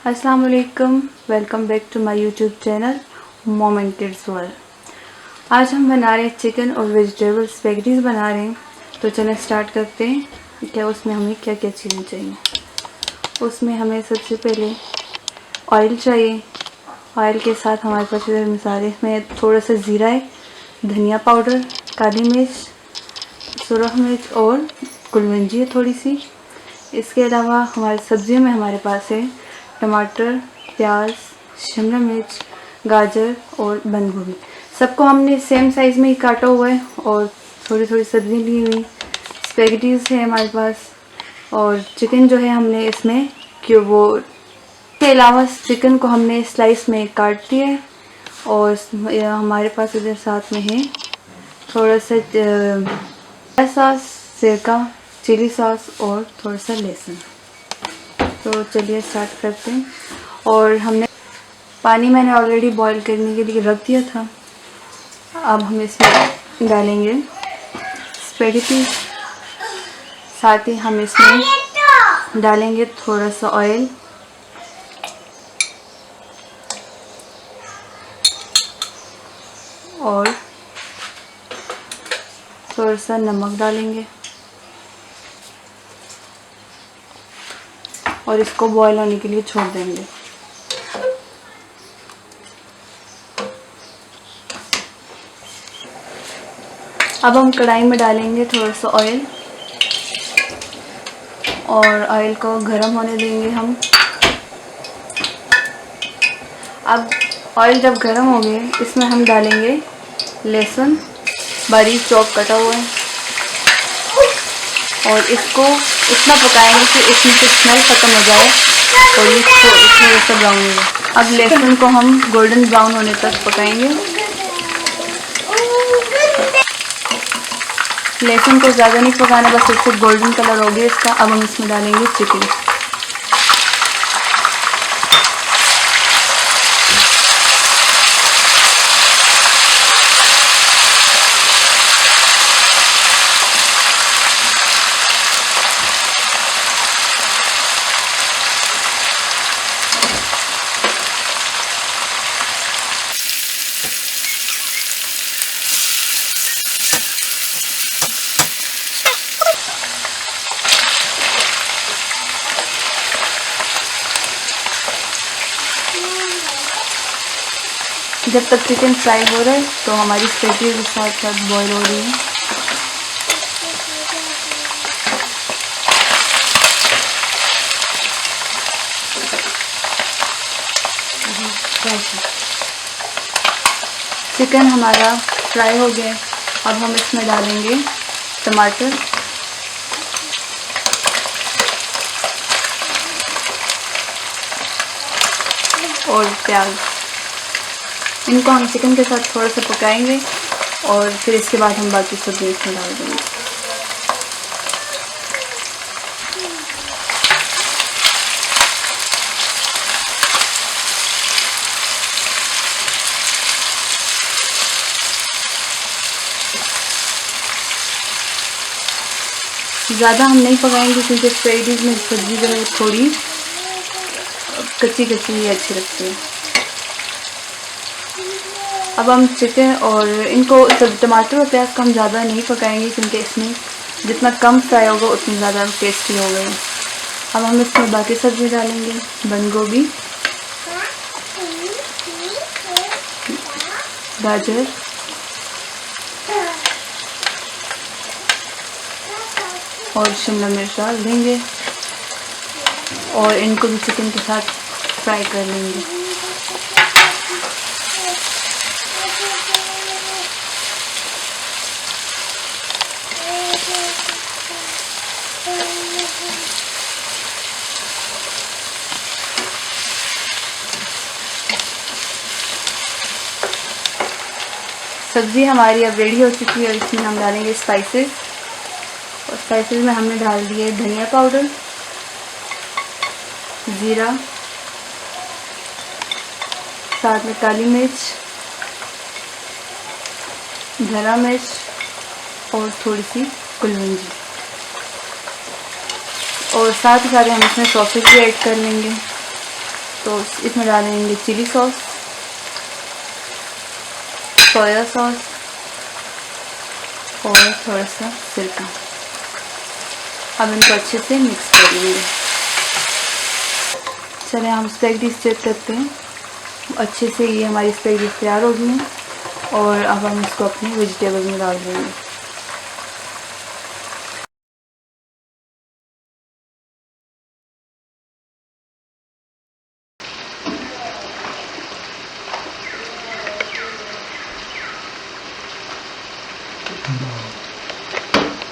अस्सलाम वालेकुम, welcome back to my YouTube channel mom and kids world. आज हम बना रहे हैं चिकन और वेजिटेबल स्पैगेटीज़ बना रहे हैं। तो चलें स्टार्ट करते हैं। क्या उसमें हमें क्या क्या चीज़ें चाहिए। उसमें हमें सबसे पहले ऑयल चाहिए। ऑयल के साथ हमारे पास इधर मसाले, इसमें थोड़ा सा ज़ीरा है, धनिया पाउडर, काली मिर्च, सुरख मिर्च और कुलवंजी है थोड़ी सी। इसके अलावा हमारी सब्जियों में हमारे पास है टमाटर, प्याज, शिमला मिर्च, गाजर और बंद गोभी। सबको हमने सेम साइज़ में ही काटा हुआ है और थोड़ी थोड़ी सब्ज़ी ली हुई। स्पैगेटीज़ है हमारे पास और चिकन जो है हमने इसमें के अलावा चिकन को हमने स्लाइस में काट दिया है। और हमारे पास इधर साथ में है थोड़ा सा सॉस, सिरका, चिली सॉस और थोड़ा सा लहसुन। तो चलिए स्टार्ट करते हैं। और हमने पानी मैंने ऑलरेडी बॉईल करने के लिए रख दिया था। अब हम इसमें डालेंगे स्पैगेटी, साथ ही हम इसमें डालेंगे थोड़ा सा ऑयल और थोड़ा सा नमक डालेंगे और इसको बॉईल होने के लिए छोड़ देंगे। अब हम कढ़ाई में डालेंगे थोड़ा सा ऑयल और ऑयल को गर्म होने देंगे हम। अब ऑयल जब गर्म हो गए, इसमें हम डालेंगे लहसुन बारीक चॉप कटा हुआ है और इसको इतना पकाएंगे कि इसमें से स्मेल ख़त्म हो जाए और ये थोड़ा सा ब्राउन हो जाए। अब लहसुन को हम गोल्डन ब्राउन होने तक पकाएंगे। लहसुन को ज़्यादा नहीं पकाना, बस इससे गोल्डन कलर हो गया इसका। अब हम इसमें डालेंगे चिकन। जब तक चिकन फ्राई हो रहा है तो हमारी स्पैगेटी के साथ साथ बॉईल हो रही है। चिकन हमारा फ्राई हो गया। अब हम इसमें डालेंगे टमाटर और प्याज। इनको हम चिकन के साथ थोड़ा सा पकाएंगे और फिर इसके बाद हम बाकी सब्जी इसमें डाल देंगे। ज़्यादा हम नहीं पकाएंगे क्योंकि स्पैगेटीज़ में सब्ज़ी जो है थोड़ी कच्ची कच्ची ही अच्छी लगती है। अब हम चिकन और इनको टमाटर और प्याज को हम ज़्यादा नहीं पकाएंगे क्योंकि इसमें जितना कम फ्राई होगा उतनी ज़्यादा टेस्टी होगा। अब हम इसमें बाकी सब्ज़ी डालेंगे, बंद गोभी, गाजर और शिमला मिर्च डाल देंगे और इनको भी चिकन के साथ फ्राई कर लेंगे। सब्ज़ी हमारी अब रेडी हो चुकी है और इसमें हम डालेंगे स्पाइसेस। और स्पाइसेस में हमने डाल दिए धनिया पाउडर, ज़ीरा, साथ में काली मिर्च, धरा मिर्च और थोड़ी सी कुलवंजी। और साथ ही साथ हम इसमें सॉसेज भी ऐड कर लेंगे। तो इसमें डालेंगे चिली सॉस, सोया सॉस और थोड़ा सा सिरका। अब इनको अच्छे से मिक्स कर लेंगे। चलिए हम स्पैगेटीज चेक करते हैं। अच्छे से ये हमारी स्पैगेटीज तैयार हो गई हैं और अब हम इसको अपने वेजिटेबल में डाल देंगे।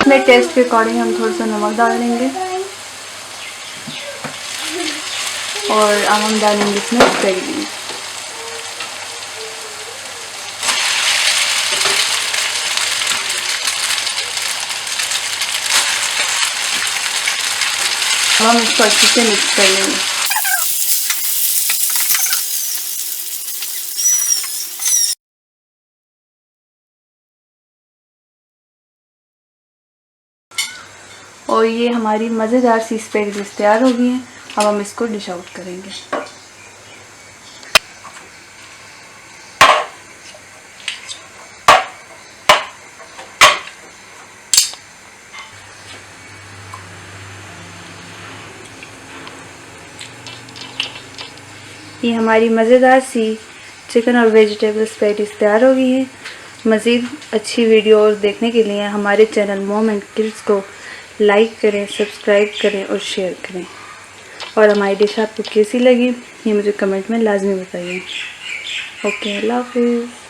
इसमें टेस्ट के अकॉर्डिंग हम थोड़ा सा नमक डाल देंगे और अब हम डालेंगे इसमें स्पैगेटी। अब हम इसको अच्छे से मिक्स कर लेंगे। और ये हमारी मज़ेदार सी स्पैगेटीज तैयार हो गई हैं। अब हम इसको डिश आउट करेंगे। ये हमारी मज़ेदार सी चिकन और वेजिटेबल स्पैगेटीज तैयार हो गई है। मज़ीद अच्छी वीडियो और देखने के लिए हमारे चैनल मॉम एंड किड्स को लाइक करें, सब्सक्राइब करें और शेयर करें। और हमारी डिश आपको कैसी लगी ये मुझे कमेंट में लाजमी बताइए। ओके, अल्लाह हाफिज़।